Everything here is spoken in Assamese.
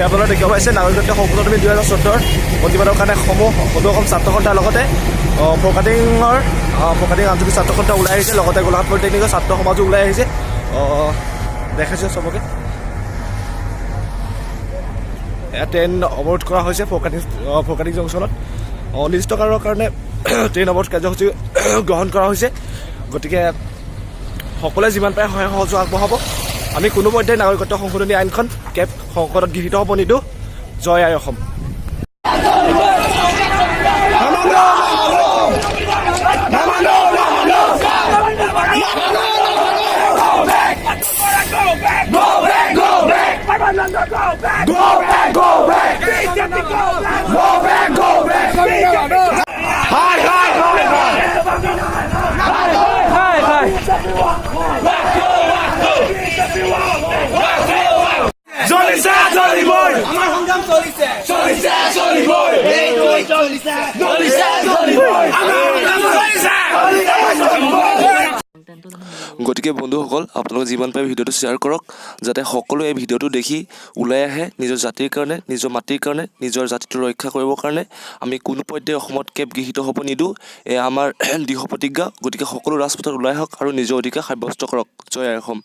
আপোনালোকে দেখিব পাইছে নাগৰিকত্ব সংশোধনী বিল 2014 প্ৰতিবাদৰ কাৰণে সদৌ অসম ছাত্ৰ সন্থাৰ লগতে ফৰকাটিং আঞ্চলিক ছাত্ৰ সন্থা ওলাই আহিছে, লগতে গোলাঘাট পলিটেকনিকৰ ছাত্ৰ সমাজো ওলাই আহিছে। দেখাইছে চবকে ট্ৰেইন অৱৰোধ কৰা হৈছে ফৰকাটিং জংচনত। অনিৰ্দিষ্টকালৰ কাৰণে ট্ৰেইন অৱৰোধ কাৰ্যসূচী গ্ৰহণ কৰা হৈছে। গতিকে সকলোৱে যিমান পাৰে সহায় সহযোগ আগবঢ়াব। আমি কোনো পৰ্যায়ত নাগৰিকত্ব সংশোধনী আইনখন কেব সংকটত গৃহীত হ'ব নিদিওঁ। জয় আই অসম। গতিকে বন্ধুসকল, আপোনালোকে যিমান পাৰে ভিডিঅ'টো শ্বেয়াৰ কৰক, যাতে সকলোৱে এই ভিডিঅ'টো দেখি ওলাই আহে নিজৰ জাতিৰ কাৰণে, নিজৰ মাটিৰ কাৰণে, নিজৰ জাতিটো ৰক্ষা কৰিবৰ কাৰণে। আমি কোনো পৰ্যায়ত অসমত কেব গৃহীত হ'ব নিদিওঁ। এয়া আমাৰ দৃঢ় প্ৰতিজ্ঞা। গতিকে সকলো ৰাজপথত ওলাই আহক আৰু নিজৰ অধিকাৰ সাব্যস্ত কৰক। জয় আই অসম।